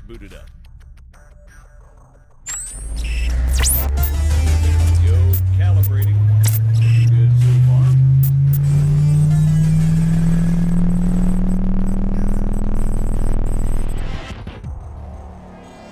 booted up. Calibrating. Good so far.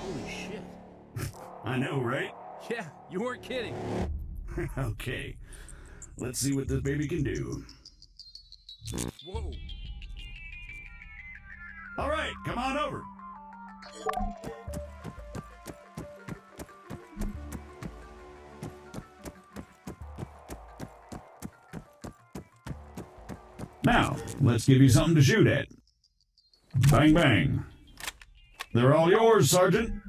Holy shit. I know, right? Yeah, you weren't kidding. Okay. Let's see what this baby can do. Whoa. All right, come on over. Now, let's give you something to shoot at. Bang, bang. They're all yours, Sergeant.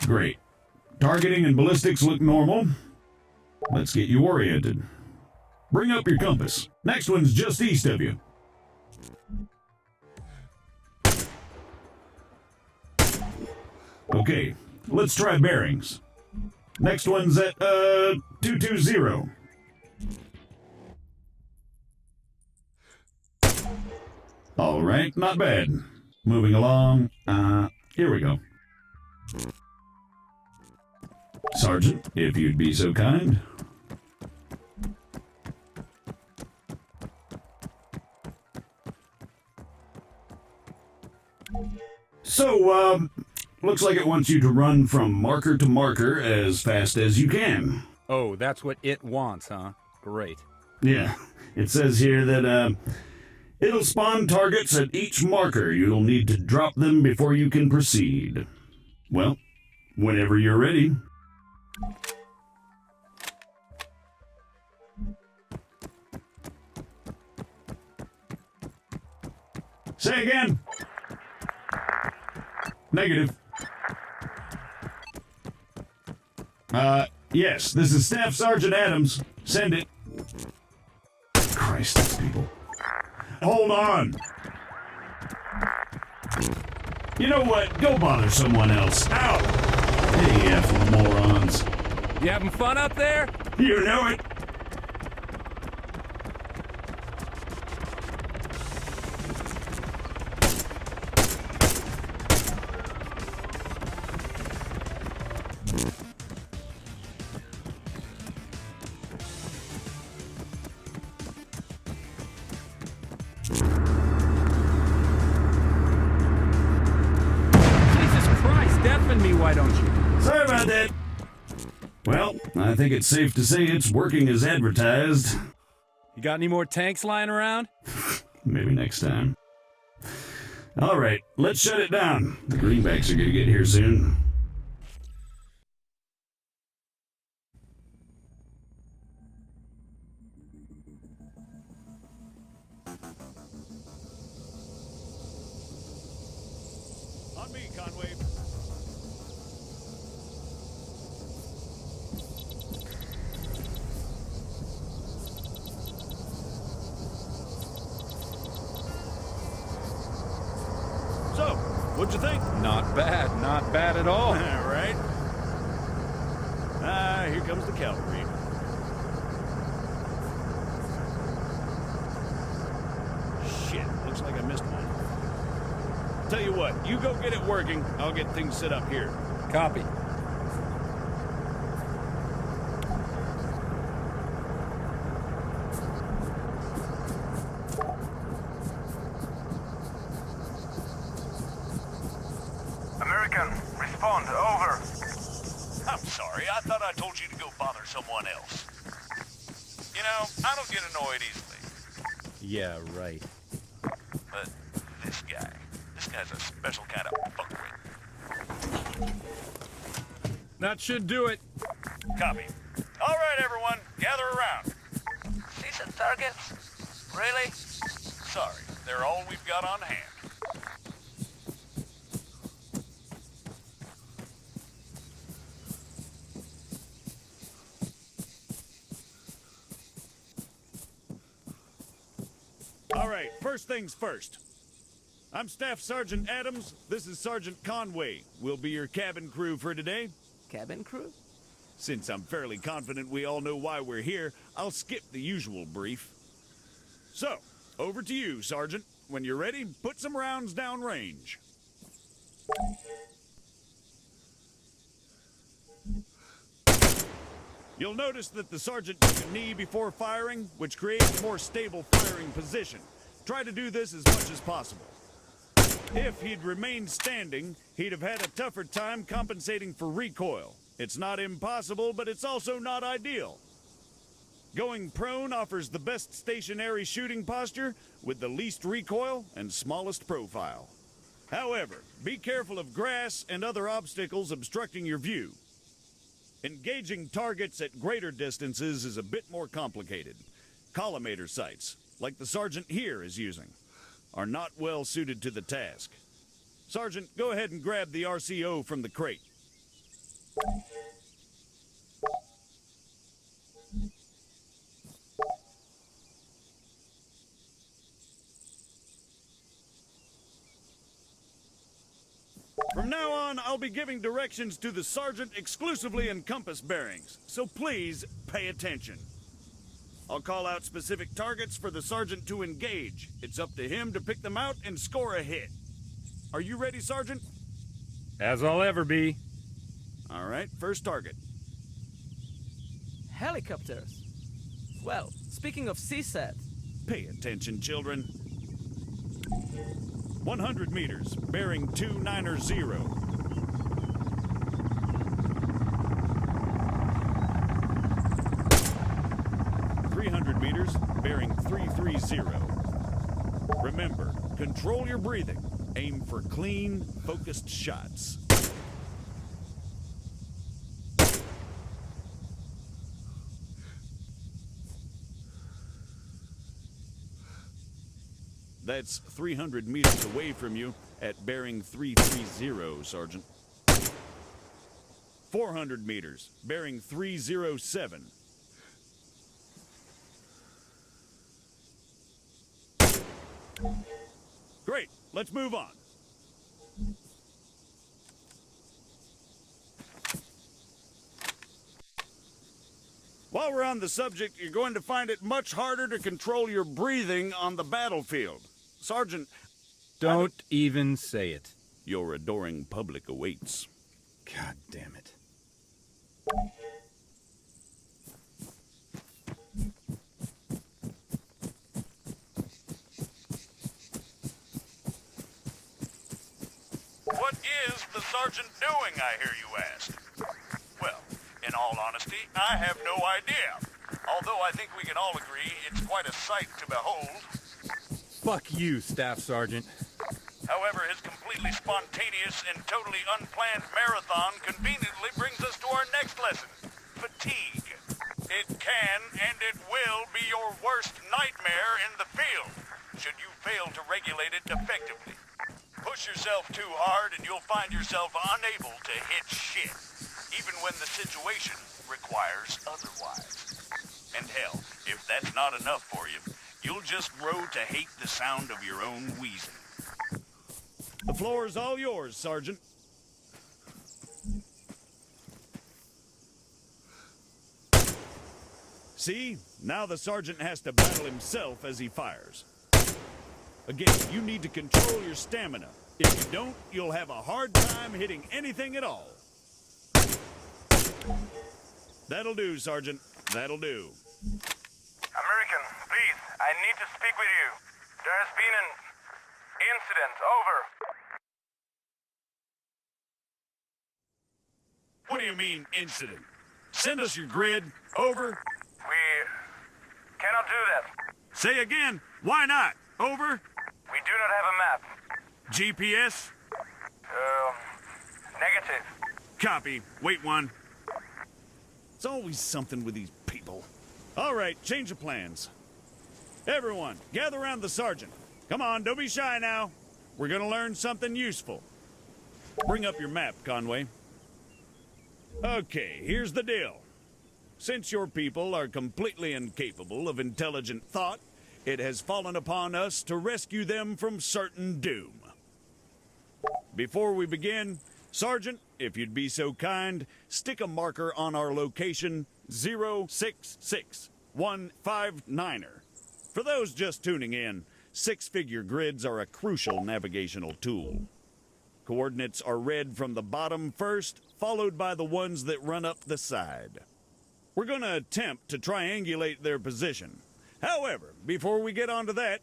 Great. Targeting and ballistics look normal. Let's get you oriented. Bring up your compass. Next one's just east of you. Okay, let's try bearings. Next one's at, 220. All right, not bad. Moving along. Here we go. Sergeant, if you'd be so kind. So, looks like it wants you to run from marker to marker as fast as you can. Oh, that's what it wants, huh? Great. Yeah, it says here that, it'll spawn targets at each marker. You'll need to drop them before you can proceed. Well, whenever you're ready. Say again. Negative. Yes, this is Staff Sergeant Adams. Send it. Christ, these people. Hold on. You know what? Go bother someone else. Out! Hey, F morons. You having fun up there? You know it. Me, why don't you? Sorry about that. Well, I think it's safe to say it's working as advertised. You got any more tanks lying around? Maybe next time. All right, let's shut it down. The greenbacks are gonna get here soon. On me, Conway. So, what'd you think? Not bad at all. Right? Here comes the cavalry. Shit, looks like I missed one. Tell you what, you go get it working, I'll get things set up here. Copy. American, respond, over. I'm sorry, I thought I told you to go bother someone else. You know, I don't get annoyed easily. Yeah, right. But this guy's a special kind of fuckwit. That should do it. Copy. All right, everyone, gather around. See some targets? Really? Sorry, they're all we've got on hand. All right, first things first. I'm Staff Sergeant Adams. This is Sergeant Conway. We'll be your cabin crew for today. Cabin crew? Since I'm fairly confident we all know why we're here, I'll skip the usual brief. So, over to you, Sergeant. when you're ready, put some rounds down range. You'll notice that the sergeant took a knee before firing, which creates a more stable firing position. Try to do this as much as possible. If he'd remained standing, he'd have had a tougher time compensating for recoil. It's not impossible, but it's also not ideal. Going prone offers the best stationary shooting posture with the least recoil and smallest profile. However, be careful of grass and other obstacles obstructing your view. Engaging targets at greater distances is a bit more complicated. Collimator sights, like the sergeant here is using, are not well suited to the task. Sergeant, go ahead and grab the RCO from the crate. From now on, I'll be giving directions to the sergeant exclusively in compass bearings, so please pay attention. I'll call out specific targets for the sergeant to engage. It's up to him to pick them out and score a hit. Are you ready, Sergeant? As I'll ever be. All right, first target. Helicopters. Well, speaking of CSAT, Pay attention, children. 100 meters, bearing 290. 300 meters, bearing 330. Remember, control your breathing. Aim for clean, focused shots. That's 300 meters away from you at bearing 330, Sergeant. 400 meters, bearing 307. Great, let's move on. While we're on the subject, you're going to find it much harder to control your breathing on the battlefield. Sergeant, Don't even say it. your adoring public awaits. God damn it. What is the sergeant doing, I hear you ask? Well, in all honesty, I have no idea. Although I think we can all agree it's quite a sight to behold. Fuck you, Staff Sergeant. However, his completely spontaneous and totally unplanned marathon conveniently brings us to our next lesson, fatigue. It can and it will be your worst nightmare in the field, should you fail to regulate it effectively. Push yourself too hard and you'll find yourself unable to hit shit, even when the situation requires otherwise. And hell, if that's not enough for you, you'll just grow to hate the sound of your own wheezing. The floor is all yours, Sergeant. See? Now the sergeant has to battle himself as he fires. Again, you need to control your stamina. If you don't, you'll have a hard time hitting anything at all. That'll do, Sergeant. That'll do. American, please, I need to speak with you. There has been an incident. Over. What do you mean, incident? Send us your grid. Over. We cannot do that. Say again. Why not? Over. We do not have a map. GPS. Negative. Copy. Wait one. It's always something with these people. All right, change of plans. Everyone, gather around the sergeant. Come on, don't be shy now. We're gonna learn something useful. Bring up your map, Conway. Okay, here's the deal. Since your people are completely incapable of intelligent thought, it has fallen upon us to rescue them from certain doom. Before we begin, Sergeant, if you'd be so kind, stick a marker on our location 066159er. For those just tuning in, Six-figure grids are a crucial navigational tool. Coordinates are read from the bottom first, followed by the ones that run up the side. We're going to attempt to triangulate their position. However, before we get onto that,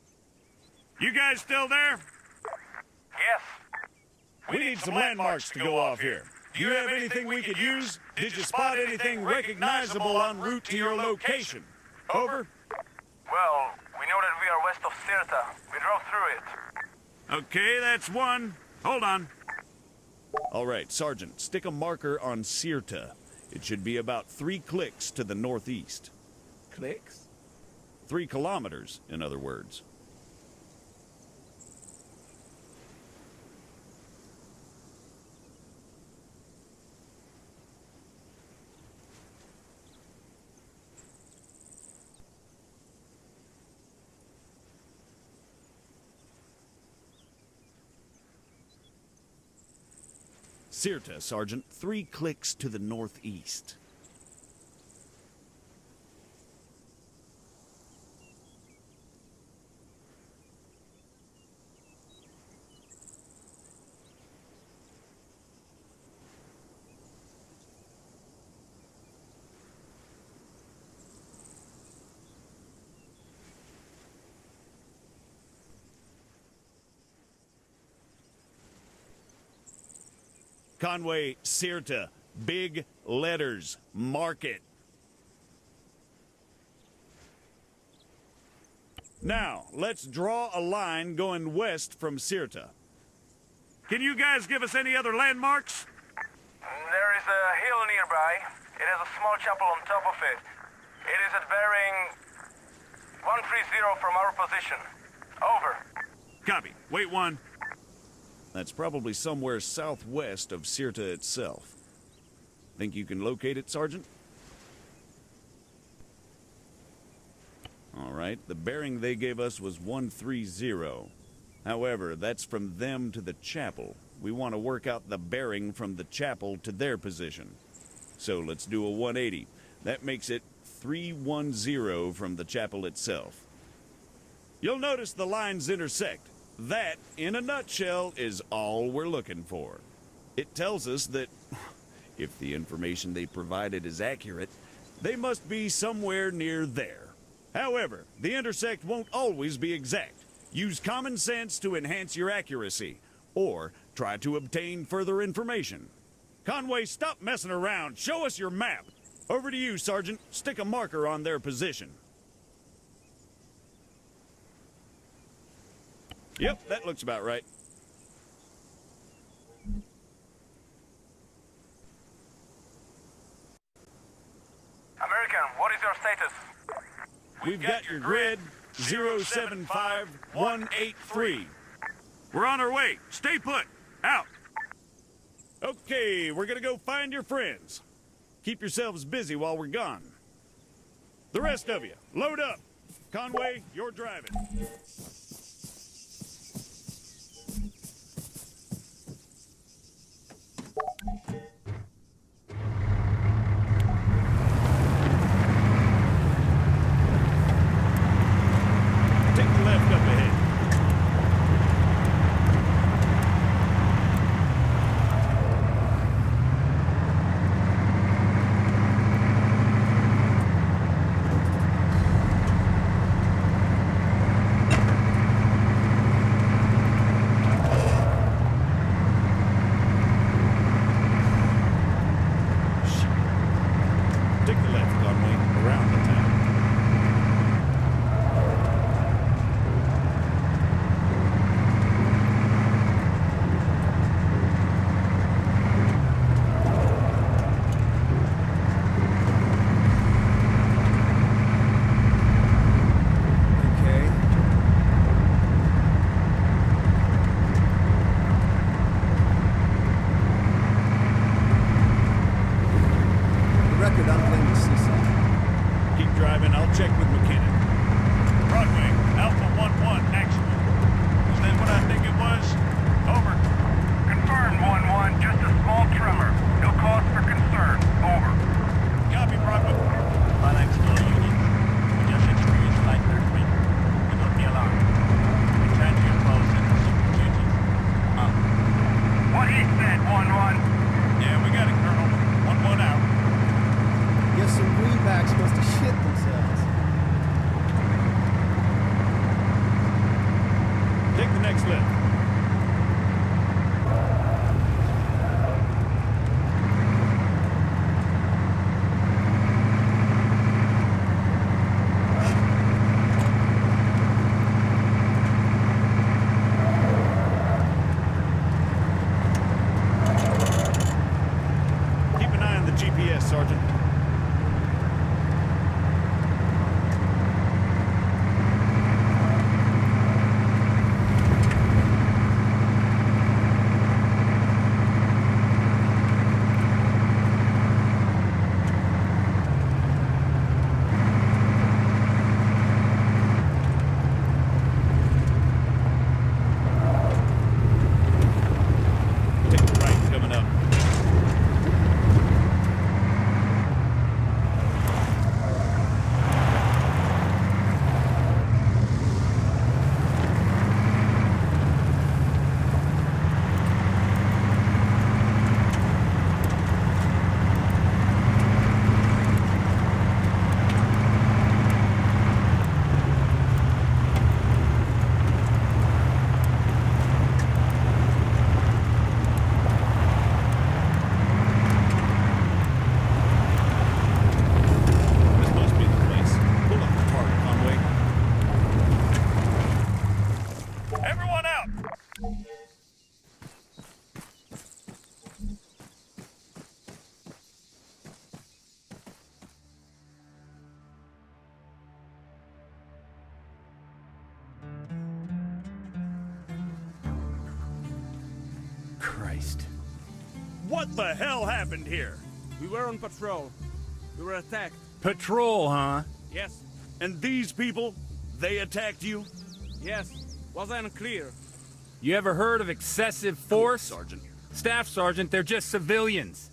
you guys still there? Yes. We need some landmarks to go off here. Do you have anything we could use? Did you spot anything recognizable en route to your location? Over? Well, we know that we are west of Sirta. We drove through it. Okay, that's one. Hold on. All right, Sergeant, stick a marker on Sirta. It should be about 3 clicks to the northeast. Clicks? 3 kilometers, in other words. Sirta, Sergeant. 3 clicks to the northeast. Conway, Sirta, big letters, mark it. Now, let's draw a line going west from Sirta. Can you guys give us any other landmarks? There is a hill nearby. It has a small chapel on top of it. It is at bearing 130 from our position. Over. Copy. Wait one. That's probably somewhere southwest of Sirta itself. Think you can locate it, Sergeant? All right, the bearing they gave us was 130. However, that's from them to the chapel. We want to work out the bearing from the chapel to their position. So let's do a 180. That makes it 310 from the chapel itself. You'll notice the lines intersect. That, in a nutshell, is all we're looking for. It tells us that, if the information they provided is accurate, they must be somewhere near there. However, the intersect won't always be exact. Use common sense to enhance your accuracy, or try to obtain further information. Conway, stop messing around. Show us your map. Over to you, Sergeant. Stick a marker on their position. Yep, that looks about right. American, what is your status? We've got your grid 075183. We're on our way. Stay put. Out. Okay, we're gonna go find your friends. Keep yourselves busy while we're gone. The rest of you, load up. Conway, you're driving. Take the left up ahead. Take the left, Conway, around the town. Okay. The record I'm playing with Seaside. Keep driving. I'll check with McKinnon. Broadway, Alpha 1-1, actual. Is that what I think it was? Over. Confirmed 1-1, just a small tremor. No cause for concern. Over. Copy, Broadway. Phalanx to all units. We just experienced light earthquake. We don't be alarmed. Guess some greenbacks must have shit themselves. Take the next lift. Keep an eye on the GPS, Sergeant. Take the right coming up. This must be the place. Pull up the target, Conway. Everyone out! Christ. What the hell happened here? We were on patrol. We were attacked. Patrol, huh? Yes. And these people, they attacked you? Yes. Was unclear. You ever heard of excessive force? Sergeant. Staff Sergeant, they're just civilians.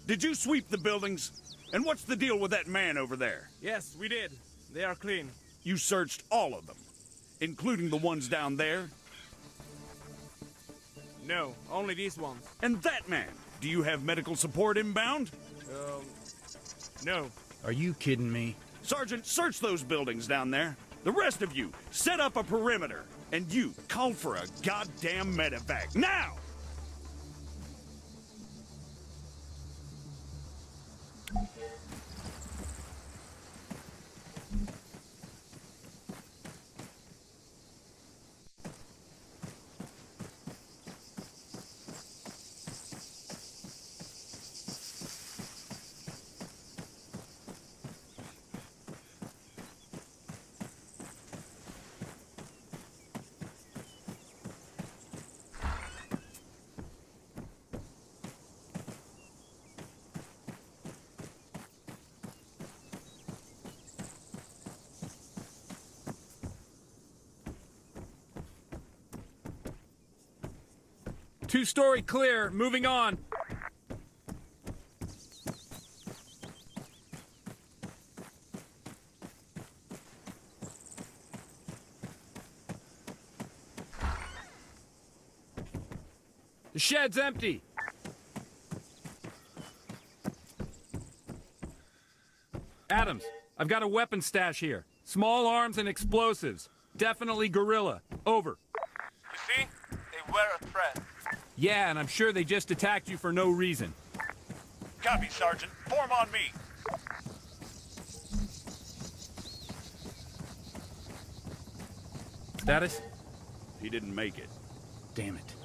Did you sweep the buildings? And what's the deal with that man over there? Yes, we did. They are clean. You searched all of them, including the ones down there? No, only these ones. And that man, do you have medical support inbound? No. Are you kidding me? Sergeant, search those buildings down there. The rest of you, set up a perimeter. And you, call for a goddamn medevac, now! Two-story clear, moving on. The shed's empty. Adams, I've got a weapon stash here. Small arms and explosives. Definitely guerrilla. Over. You see? They were a threat. Yeah, and I'm sure they just attacked you for no reason. Copy, Sergeant. Form on me. Status? He didn't make it. Damn it.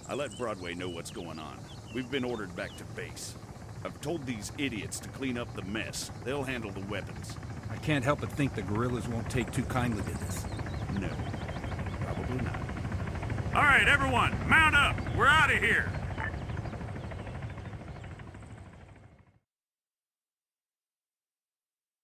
I let Broadway know what's going on. We've been ordered back to base. I've told these idiots to clean up the mess. They'll handle the weapons. I can't help but think the guerrillas won't take too kindly to this. No, probably not. All right, everyone, mount up. We're out of here.